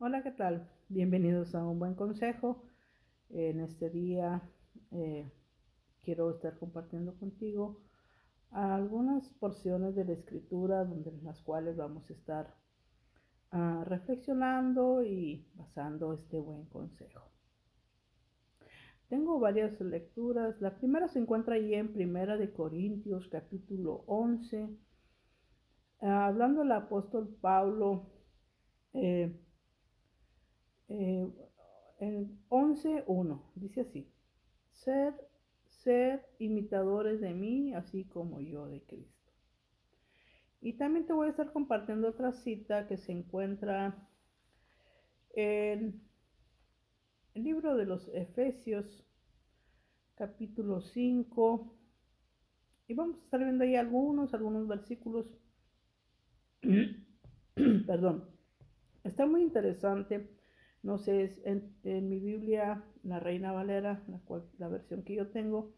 Hola, ¿qué tal? Bienvenidos a un buen consejo. En este día eh, quiero estar compartiendo contigo algunas porciones de la escritura donde las cuales vamos a estar reflexionando y basando este buen consejo. Tengo varias lecturas. La primera se encuentra allí en Primera de Corintios, capítulo 11, hablando el apóstol Pablo. eh, eh, en 11:1 dice así: Ser, ser imitadores de mí, así como yo de Cristo. Y también te voy a estar compartiendo otra cita que se encuentra en el libro de los Efesios, capítulo 5. Y vamos a estar viendo ahí algunos versículos. Perdón. Está muy interesante. No sé, es en mi Biblia, la Reina Valera, la versión que yo tengo,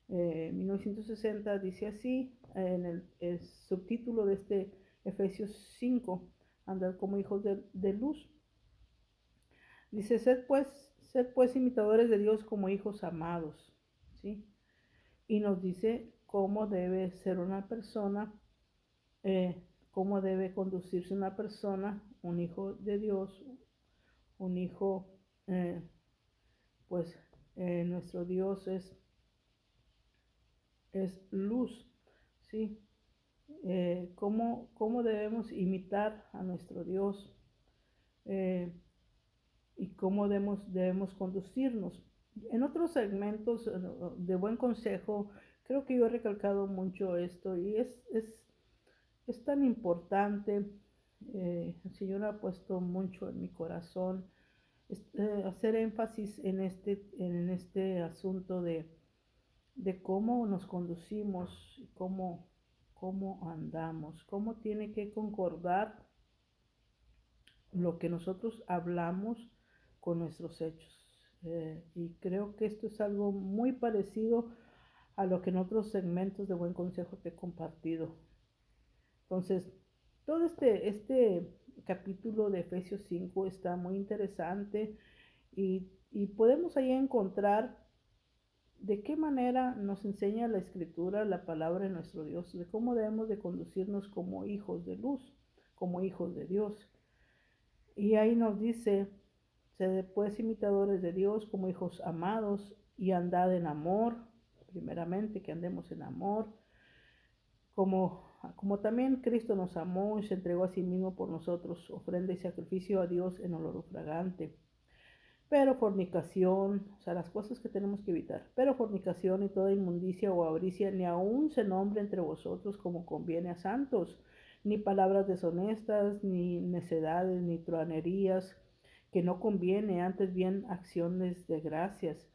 1960, dice así, en el subtítulo de este Efesios 5, andad como hijos de luz. Dice, sed pues imitadores de Dios como hijos amados, ¿sí? Y nos dice cómo debe ser una persona, eh, cómo debe conducirse una persona, un hijo de Dios, un hijo, eh, pues nuestro Dios es luz, ¿sí? Cómo debemos imitar a nuestro Dios, eh, y cómo debemos conducirnos. En otros segmentos de buen consejo, creo que yo he recalcado mucho esto y es tan importante. El Señor ha puesto mucho en mi corazón hacer énfasis en este asunto de cómo nos conducimos, cómo andamos, cómo tiene que concordar lo que nosotros hablamos con nuestros hechos. Y creo que esto es algo muy parecido a lo que en otros segmentos de Buen Consejo te he compartido. Entonces, todo este capítulo de Efesios 5 está muy interesante y podemos ahí encontrar de qué manera nos enseña la escritura, la palabra de nuestro Dios, de cómo debemos de conducirnos como hijos de luz, como hijos de Dios. Y ahí nos dice, sed pues imitadores de Dios como hijos amados y andad en amor, primeramente que andemos en amor, como también Cristo nos amó y se entregó a sí mismo por nosotros, ofrenda y sacrificio a Dios en olor fragante. Pero fornicación, o sea, las cosas que tenemos que evitar, pero fornicación y toda inmundicia o avaricia ni aun se nombre entre vosotros como conviene a santos, ni palabras deshonestas, ni necedades, ni truanerías, que no conviene, antes bien acciones de gracias.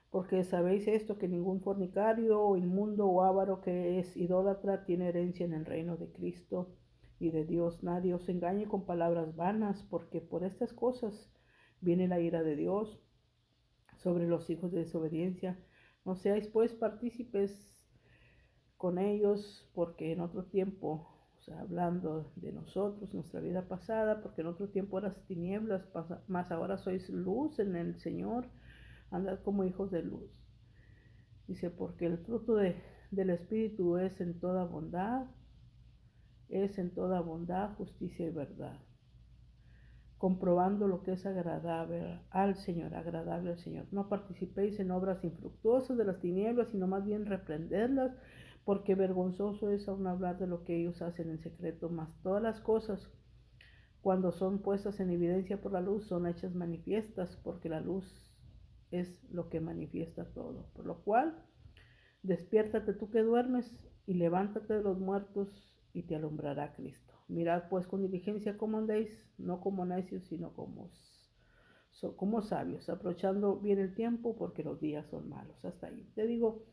Porque sabéis esto, que ningún fornicario, o inmundo, o avaro que es idólatra tiene herencia en el reino de Cristo y de Dios. Nadie os engañe con palabras vanas, porque por estas cosas viene la ira de Dios sobre los hijos de desobediencia. No seáis pues partícipes con ellos, porque en otro tiempo, o sea, hablando de nosotros, nuestra vida pasada, porque en otro tiempo eras tinieblas, más ahora sois luz en el Señor, andad como hijos de luz. Dice, porque el fruto del Espíritu es en toda bondad, justicia y verdad, comprobando lo que es agradable al Señor. No participéis en obras infructuosas de las tinieblas, sino más bien reprenderlas, porque vergonzoso es aún hablar de lo que ellos hacen en secreto, mas todas las cosas, cuando son puestas en evidencia por la luz, son hechas manifiestas, porque la luz es lo que manifiesta todo. Por lo cual, despiértate tú que duermes y levántate de los muertos y te alumbrará Cristo. Mirad pues con diligencia cómo andéis, no como necios, sino como sabios, aprovechando bien el tiempo porque los días son malos. Hasta ahí. Te digo,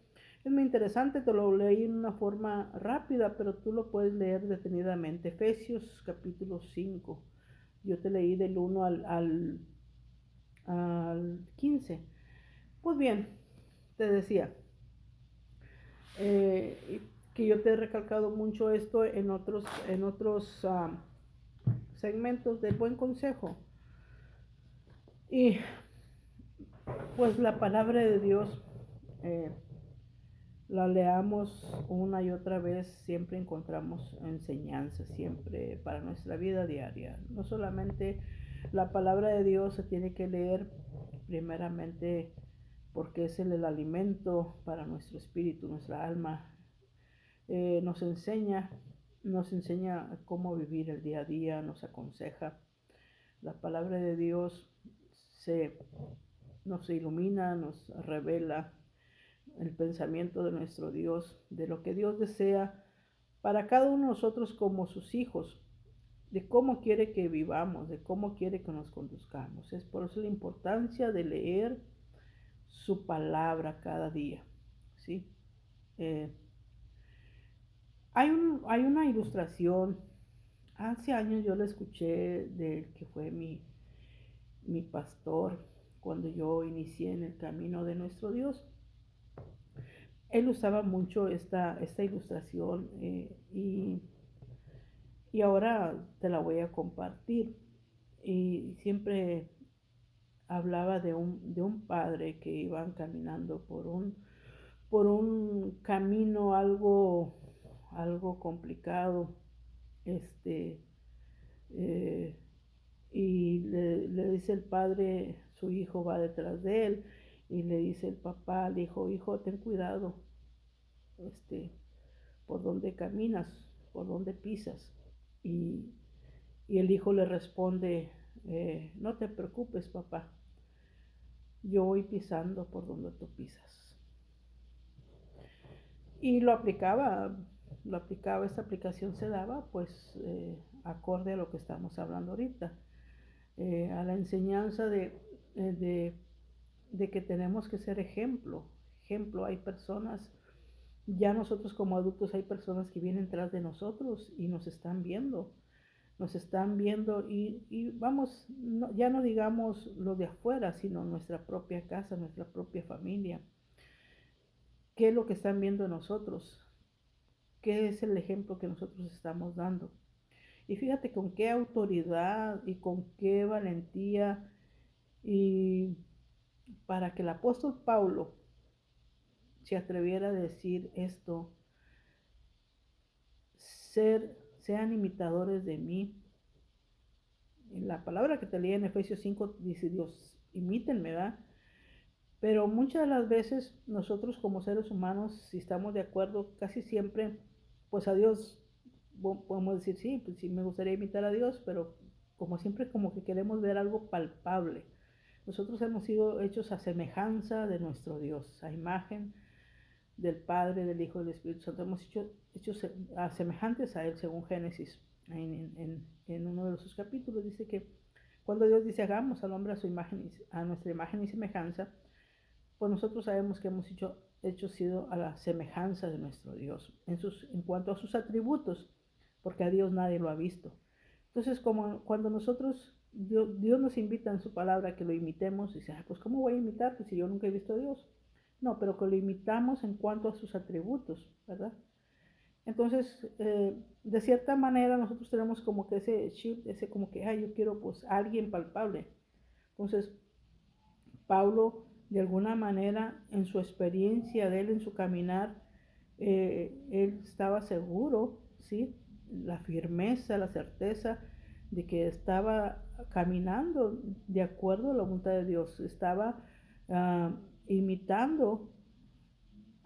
es muy interesante, te lo leí en una forma rápida, pero tú lo puedes leer detenidamente. Efesios capítulo 5. Yo te leí del 1 al 15. Pues bien, te decía, que yo te he recalcado mucho esto en otros segmentos de buen consejo. Y pues la palabra de Dios, eh, la leamos una y otra vez, siempre encontramos enseñanza, siempre para nuestra vida diaria. No solamente la palabra de Dios se tiene que leer primeramente porque es el alimento para nuestro espíritu, nuestra alma. Nos enseña cómo vivir el día a día, nos aconseja. La palabra de Dios se, nos ilumina, nos revela el pensamiento de nuestro Dios, de lo que Dios desea para cada uno de nosotros como sus hijos, de cómo quiere que vivamos, de cómo quiere que nos conduzcamos. Es por eso la importancia de leer su palabra cada día, ¿sí? Eh, hay una ilustración, hace años yo la escuché del que fue mi pastor cuando yo inicié en el camino de nuestro Dios. Él usaba mucho esta ilustración y ahora te la voy a compartir. Y siempre hablaba de un padre que iba caminando por un camino algo complicado, este, eh, y le dice el padre, su hijo va detrás de él, y le dice el papá al hijo, hijo, ten cuidado, este, por dónde caminas, por dónde pisas. Y, y el hijo le responde, no te preocupes, papá, yo voy pisando por donde tú pisas. Y lo aplicaba, esta aplicación se daba pues acorde a lo que estamos hablando ahorita, a la enseñanza de que tenemos que ser ejemplo. Ejemplo, hay personas, ya nosotros como adultos hay personas que vienen tras de nosotros y nos están viendo y vamos, no, ya no digamos lo de afuera, sino nuestra propia casa, nuestra propia familia. ¿Qué es lo que están viendo en nosotros? ¿Qué es el ejemplo que nosotros estamos dando? Y fíjate con qué autoridad y con qué valentía y para que el apóstol Pablo se atreviera a decir esto, sean imitadores de mí. La palabra que te leí en Efesios 5 dice Dios, imítenme, ¿verdad? Pero muchas de las veces nosotros como seres humanos, si estamos de acuerdo, casi siempre, pues a Dios podemos decir, sí, pues sí me gustaría imitar a Dios, pero como siempre como que queremos ver algo palpable. Nosotros hemos sido hechos a semejanza de nuestro Dios, a imagen del Padre, del Hijo y del Espíritu Santo. Hemos hechos a semejantes a Él, según Génesis. En uno de sus capítulos dice que cuando Dios dice hagamos al hombre a su imagen, a nuestra imagen y semejanza, pues nosotros sabemos que hemos hecho sido a la semejanza de nuestro Dios en cuanto a sus atributos, porque a Dios nadie lo ha visto. Entonces, como cuando Dios nos invita en su palabra que lo imitemos, dice, pues ¿cómo voy a imitar? Pues si yo nunca he visto a Dios. No, pero que lo imitamos en cuanto a sus atributos, ¿verdad? Entonces, de cierta manera nosotros tenemos como que ese chip, ese como que, yo quiero pues a alguien palpable. Entonces, Pablo, de alguna manera, en su experiencia de él, en su caminar, él estaba seguro, ¿sí? La firmeza, la certeza de que estaba caminando de acuerdo a la voluntad de Dios, estaba uh, imitando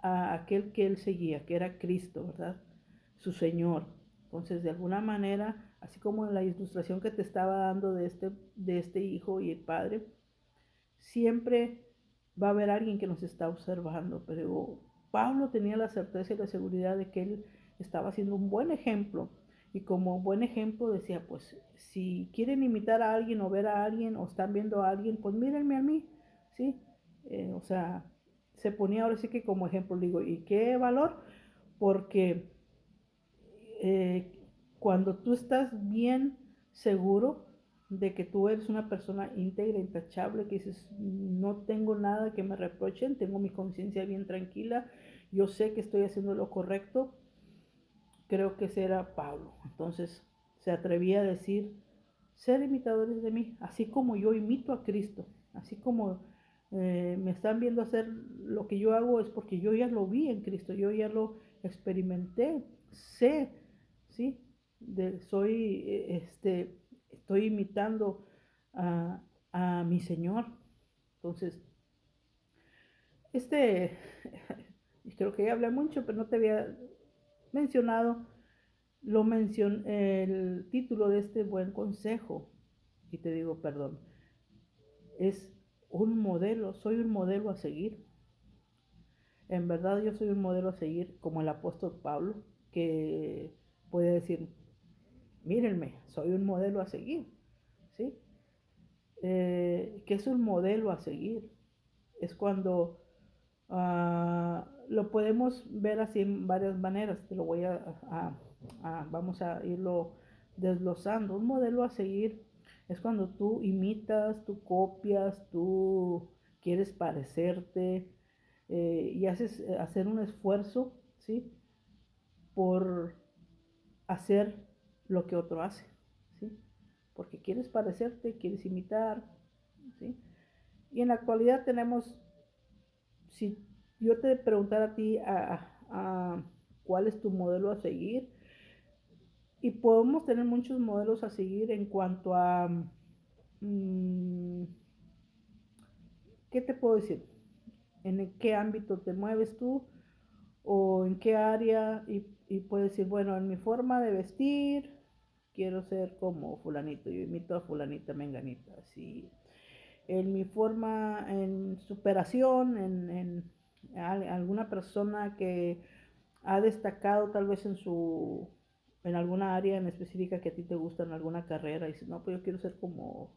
a aquel que él seguía, que era Cristo, ¿verdad? Su Señor. Entonces, de alguna manera, así como en la ilustración que te estaba dando de este hijo y el padre, siempre va a haber alguien que nos está observando, pero Pablo tenía la certeza y la seguridad de que él estaba haciendo un buen ejemplo y como buen ejemplo decía, pues si quieren imitar a alguien o ver a alguien o están viendo a alguien, pues mírenme a mí, ¿sí? O sea, se ponía ahora sí que como ejemplo, digo, ¿y qué valor? Porque eh, cuando tú estás bien seguro de que tú eres una persona íntegra, intachable, que dices, no tengo nada que me reprochen, tengo mi conciencia bien tranquila, yo sé que estoy haciendo lo correcto, creo que ese era Pablo. Entonces se atrevía a decir, ser imitadores de mí, así como yo imito a Cristo, así como me están viendo hacer lo que yo hago es porque yo ya lo vi en Cristo, yo ya lo experimenté, sé, ¿sí? Estoy imitando a, a mi Señor. Entonces, este, creo que ya hablé mucho, pero no te había mencionado, el título de este buen consejo, y te digo perdón, es un modelo, soy un modelo a seguir. En verdad yo soy un modelo a seguir como el apóstol Pablo, que puede decir, mírenme, soy un modelo a seguir, ¿sí? ¿Qué es un modelo a seguir? Es cuando lo podemos ver así en varias maneras, te lo voy vamos a irlo desglosando. Un modelo a seguir es cuando tú imitas, tú copias, tú quieres parecerte y hacer un esfuerzo, ¿sí? Por hacer lo que otro hace, ¿sí? Porque quieres parecerte, quieres imitar, ¿sí? Y en la actualidad tenemos, si yo te preguntara a ti cuál es tu modelo a seguir, y podemos tener muchos modelos a seguir en cuanto a, mm, ¿qué te puedo decir? ¿En qué ámbito te mueves tú? ¿O en qué área? Y puedes decir, bueno, en mi forma de vestir, quiero ser como fulanito, yo imito a fulanita menganita, así. En mi forma, en superación, alguna persona que ha destacado tal vez en alguna área en específica que a ti te gusta, en alguna carrera, y dices, no, pues yo quiero ser como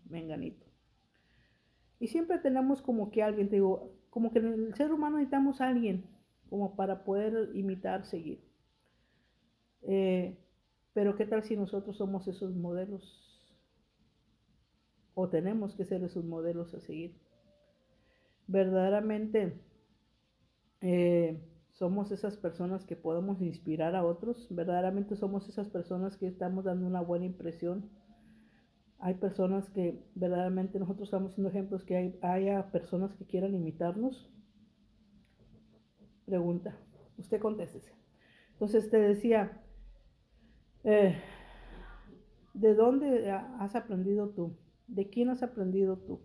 menganito. Y siempre tenemos como que alguien, te digo, como que en el ser humano necesitamos a alguien como para poder imitar, seguir. Pero ¿qué tal si nosotros somos esos modelos? O tenemos que ser esos modelos a seguir. Verdaderamente somos esas personas que podemos inspirar a otros, verdaderamente somos esas personas que estamos dando una buena impresión. Hay personas que verdaderamente nosotros estamos siendo ejemplos, que haya personas que quieran imitarnos. Pregunta, usted contéstese. Entonces te decía, eh, ¿de dónde has aprendido tú? ¿De quién has aprendido tú?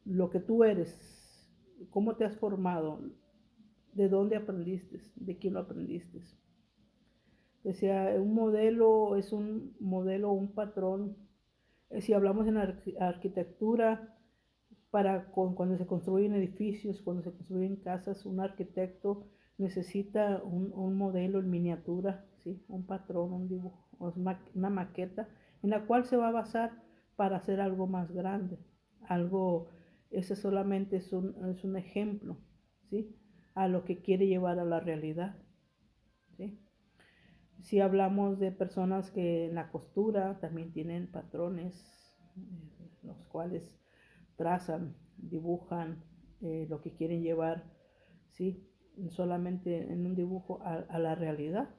Lo que tú eres, cómo te has formado, de dónde aprendiste, de quién lo aprendiste. Decía, un modelo es un modelo, un patrón. Si hablamos en arquitectura, cuando se construyen edificios, cuando se construyen casas, un arquitecto necesita un modelo en miniatura, ¿sí? Un patrón, un dibujo, una maqueta en la cual se va a basar para hacer algo más grande. Ese solamente es un ejemplo, ¿sí? A lo que quiere llevar a la realidad, ¿sí? Si hablamos de personas que en la costura también tienen patrones, los cuales trazan, dibujan lo que quieren llevar, ¿sí? Solamente en un dibujo a la realidad.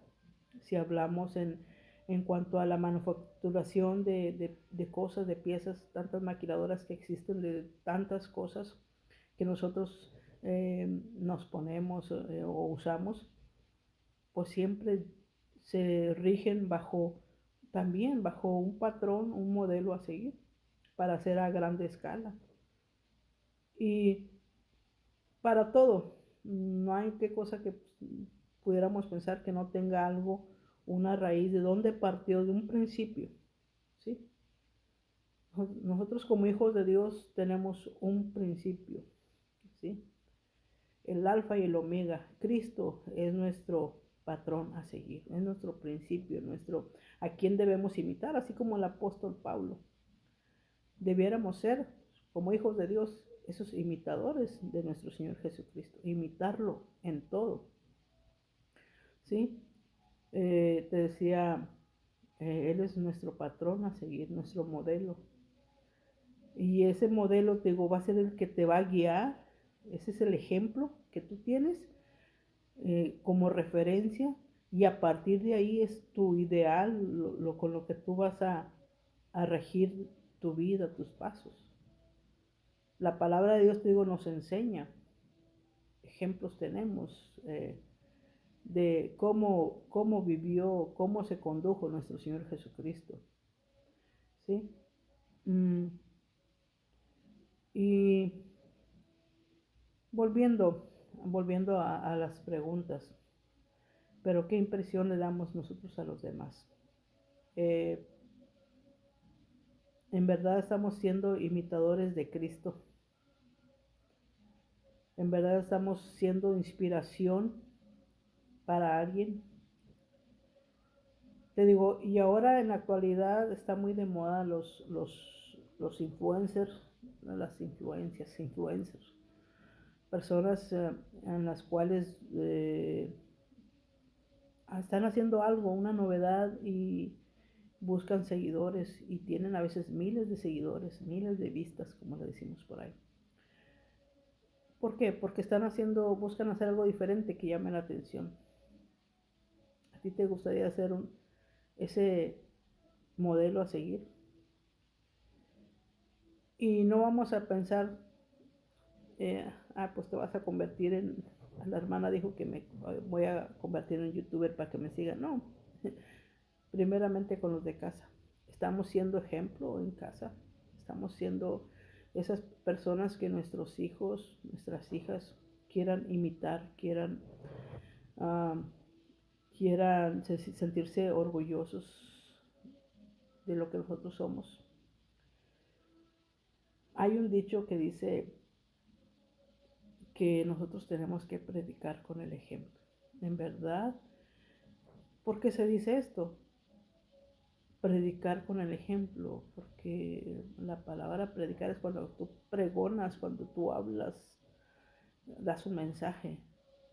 Si hablamos en cuanto a la manufacturación de cosas, de piezas, tantas maquiladoras que existen de tantas cosas que nosotros nos ponemos o usamos, pues siempre se rigen también bajo un patrón, un modelo a seguir para hacer a grande escala. Y para todo, no hay qué cosa que pudiéramos pensar que no tenga algo, una raíz de dónde partió de un principio, ¿sí? Nosotros como hijos de Dios tenemos un principio, ¿sí? El alfa y el omega. Cristo es nuestro patrón a seguir, es nuestro principio, a quien debemos imitar, así como el apóstol Pablo. Debiéramos ser, como hijos de Dios, esos imitadores de nuestro Señor Jesucristo, imitarlo en todo, ¿sí? Te decía, Él es nuestro patrón a seguir, nuestro modelo. Y ese modelo, te digo, va a ser el que te va a guiar. Ese es el ejemplo que tú tienes como referencia, y a partir de ahí es tu ideal, con lo que tú vas a regir tu vida, tus pasos. La palabra de Dios, te digo, nos enseña, ejemplos tenemos de cómo vivió, cómo se condujo nuestro Señor Jesucristo. ¿Sí? Y volviendo a las preguntas, pero ¿qué impresión le damos nosotros a los demás? En verdad estamos siendo imitadores de Cristo. En verdad estamos siendo inspiración para alguien. Te digo, y ahora en la actualidad está muy de moda los influencers, las influencers, personas en las cuales están haciendo algo, una novedad y buscan seguidores y tienen a veces miles de seguidores, miles de vistas, como le decimos por ahí. ¿Por qué? Porque buscan hacer algo diferente que llame la atención. ¿A ti te gustaría ser ese modelo a seguir? Y no vamos a pensar, pues te vas a convertir la hermana dijo que me voy a convertir en youtuber para que me sigan. No, primeramente con los de casa. Estamos siendo ejemplo en casa, estamos siendo esas personas que nuestros hijos, nuestras hijas quieran imitar, quieran sentirse orgullosos de lo que nosotros somos. Hay un dicho que dice que nosotros tenemos que predicar con el ejemplo. En verdad, ¿por qué se dice esto? Predicar con el ejemplo, porque la palabra predicar es cuando tú pregonas, cuando tú hablas, das un mensaje,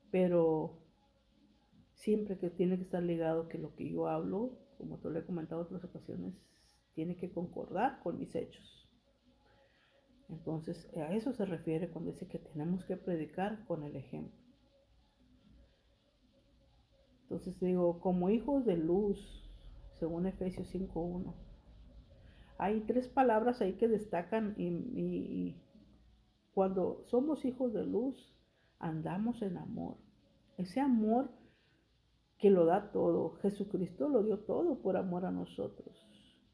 pero siempre que tiene que estar ligado que lo que yo hablo, como te lo he comentado en otras ocasiones, tiene que concordar con mis hechos. Entonces, a eso se refiere cuando dice que tenemos que predicar con el ejemplo. Entonces digo, como hijos de luz, según Efesios 5:1, hay 3 palabras ahí que destacan y cuando somos hijos de luz, andamos en amor. Ese amor que lo da todo. Jesucristo lo dio todo por amor a nosotros.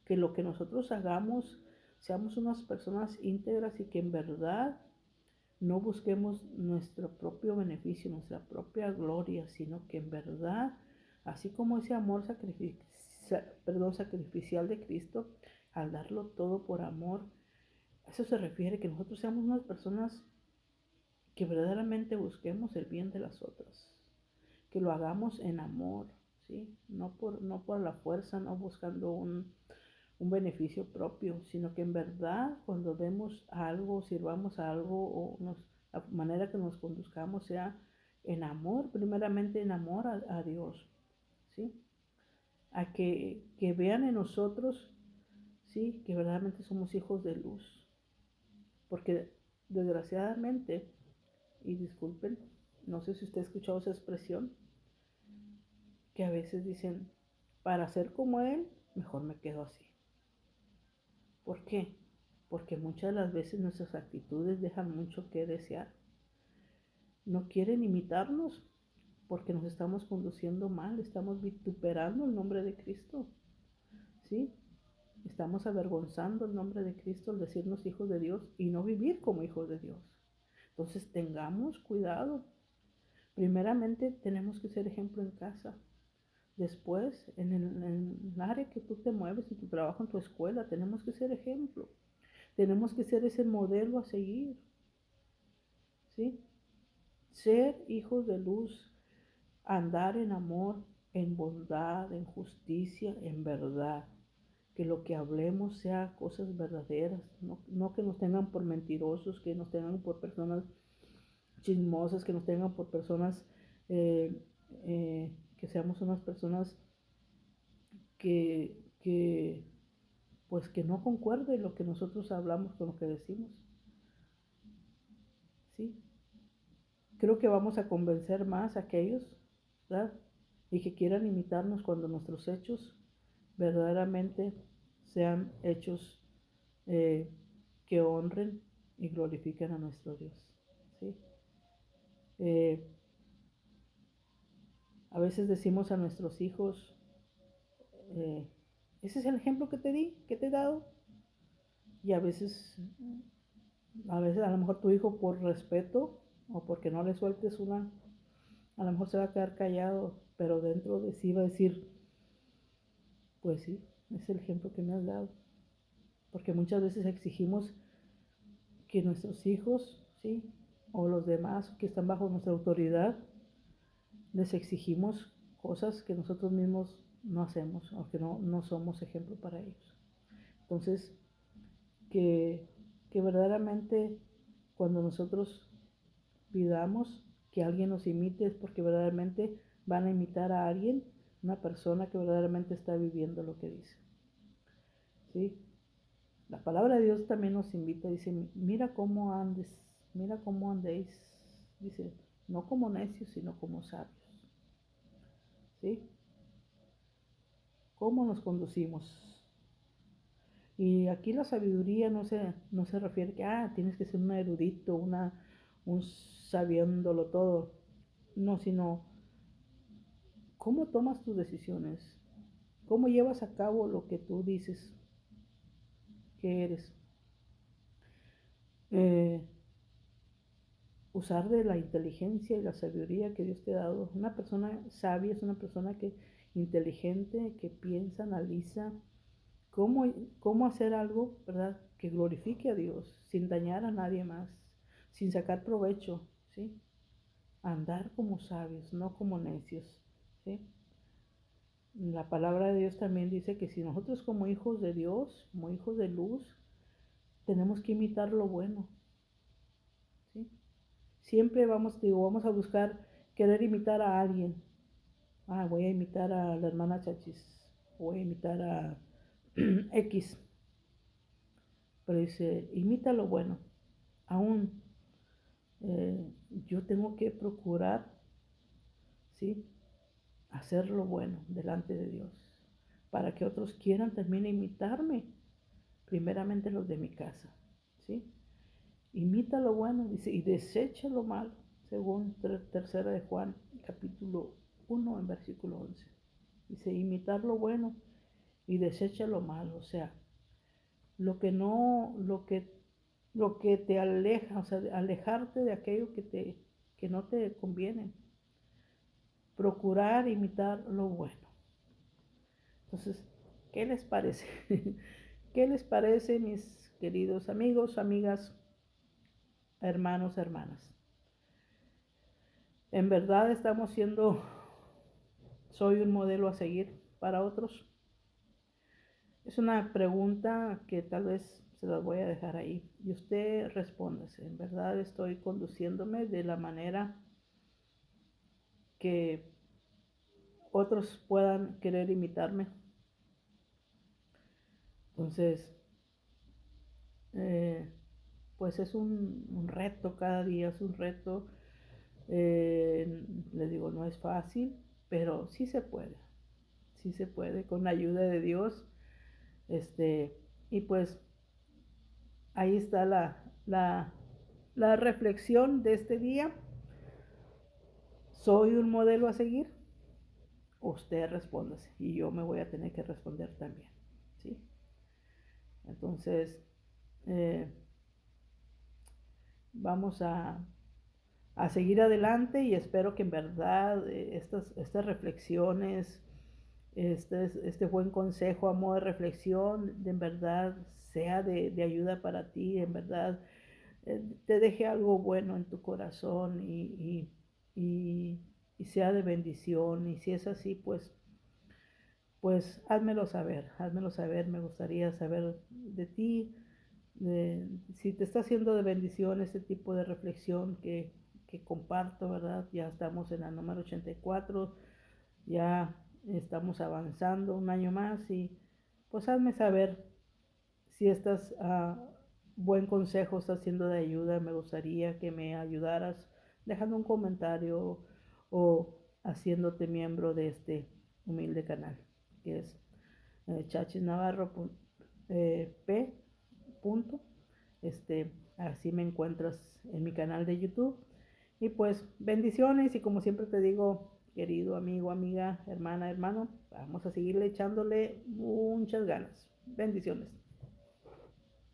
Que lo que nosotros hagamos, seamos unas personas íntegras y que en verdad no busquemos nuestro propio beneficio, nuestra propia gloria, sino que en verdad, así como ese amor sacrificial de Cristo, al darlo todo por amor, a eso se refiere que nosotros seamos unas personas que verdaderamente busquemos el bien de las otras, que lo hagamos en amor, ¿sí? No por la fuerza, no buscando un beneficio propio, sino que en verdad cuando demos algo, sirvamos a algo la manera que nos conduzcamos sea en amor, primeramente en amor a Dios, ¿sí? A que vean en nosotros, ¿sí? Que verdaderamente somos hijos de luz, porque desgraciadamente, y disculpen, no sé si usted ha escuchado esa expresión, que a veces dicen, para ser como él, mejor me quedo así. ¿Por qué? Porque muchas de las veces nuestras actitudes dejan mucho que desear. No quieren imitarnos porque nos estamos conduciendo mal, estamos vituperando el nombre de Cristo, ¿sí? Estamos avergonzando el nombre de Cristo al decirnos hijos de Dios y no vivir como hijos de Dios. Entonces tengamos cuidado. Primeramente tenemos que ser ejemplo en casa. Después, en el área que tú te mueves, en tu trabajo, en tu escuela, tenemos que ser ejemplo. Tenemos que ser ese modelo a seguir, ¿sí? Ser hijos de luz, andar en amor, en bondad, en justicia, en verdad. Que lo que hablemos sea cosas verdaderas, no que nos tengan por mentirosos, que nos tengan por personas chismosas, que nos tengan por personas, que seamos unas personas que pues que no concuerde lo que nosotros hablamos con lo que decimos, ¿sí? Creo que vamos a convencer más a aquellos, ¿verdad? y que quieran imitarnos cuando nuestros hechos verdaderamente sean hechos que honren y glorifiquen a nuestro Dios. ¿Sí? Eh, a veces decimos a nuestros hijos, eh, ese es el ejemplo que te di, que te he dado. Y a lo mejor tu hijo por respeto o porque no le sueltes una, a lo mejor se va a quedar callado, pero dentro de sí va a decir, pues sí, es el ejemplo que me has dado. Porque muchas veces exigimos que nuestros hijos, ¿sí? O los demás que están bajo nuestra autoridad, les exigimos cosas que nosotros mismos no hacemos o que no somos ejemplo para ellos. Entonces, que, que verdaderamente cuando nosotros pidamos que alguien nos imite es porque verdaderamente van a imitar a alguien, una persona que verdaderamente está viviendo lo que dice. ¿Sí? La palabra de Dios también nos invita, dice, mira cómo andes, mira cómo andéis, dice, no como necios, sino como sabios. ¿Sí? ¿Cómo nos conducimos? Y aquí la sabiduría no se refiere que tienes que ser un erudito, un sabiéndolo todo. No, sino cómo tomas tus decisiones, cómo llevas a cabo lo que tú dices que eres. Eh, Usar de la inteligencia y la sabiduría que Dios te ha dado. Una persona sabia es una persona inteligente, que piensa, analiza cómo hacer algo, ¿verdad? Que glorifique a Dios, sin dañar a nadie más, sin sacar provecho, ¿sí? Andar como sabios, no como necios, ¿sí? La palabra de Dios también dice que si nosotros como hijos de Dios, como hijos de luz, tenemos que imitar lo bueno, ¿sí? Siempre vamos a buscar querer imitar a alguien. Voy a imitar a la hermana Chachis, voy a imitar a X, pero dice, imita lo bueno. Aún yo tengo que procurar, ¿sí? Hacer lo bueno delante de Dios, para que otros quieran también imitarme, primeramente los de mi casa, ¿sí? Imita lo bueno, dice, y desecha lo malo, según tercera de Juan, capítulo 1, en versículo 11. Dice, imitar lo bueno y desecha lo malo, o sea, lo que no, lo que te aleja, o sea, alejarte de aquello que no te conviene. Procurar imitar lo bueno. Entonces, ¿qué les parece? ¿Qué les parece, mis queridos amigos, amigas, hermanos, hermanas? ¿En verdad soy un modelo a seguir para otros? Es una pregunta que tal vez se las voy a dejar ahí. Y usted respóndase, ¿en verdad estoy conduciéndome de la manera que otros puedan querer imitarme? Entonces, pues es un reto cada día, es un reto. Les digo, no es fácil, pero sí se puede con la ayuda de Dios. Y pues ahí está la reflexión de este día. ¿Soy un modelo a seguir? Usted respóndase y yo me voy a tener que responder también, ¿sí? Entonces, eh, vamos a seguir adelante y espero que en verdad estas reflexiones, este buen consejo a modo de reflexión, en verdad sea de ayuda para ti, en verdad te deje algo bueno en tu corazón y sea de bendición. Y si es así, pues házmelo saber, me gustaría saber de ti, si te está haciendo de bendición este tipo de reflexión que comparto, ¿verdad? Ya estamos en la número 84, ya estamos avanzando un año más y pues hazme saber si estás buen consejo está siendo de ayuda. Me gustaría que me ayudaras dejando un comentario o haciéndote miembro de este humilde canal, que es Chachis Navarro P. Punto. Así me encuentras en mi canal de YouTube. Y pues bendiciones, y como siempre te digo, querido amigo, amiga, hermana, hermano, vamos a seguirle echándole muchas ganas. Bendiciones.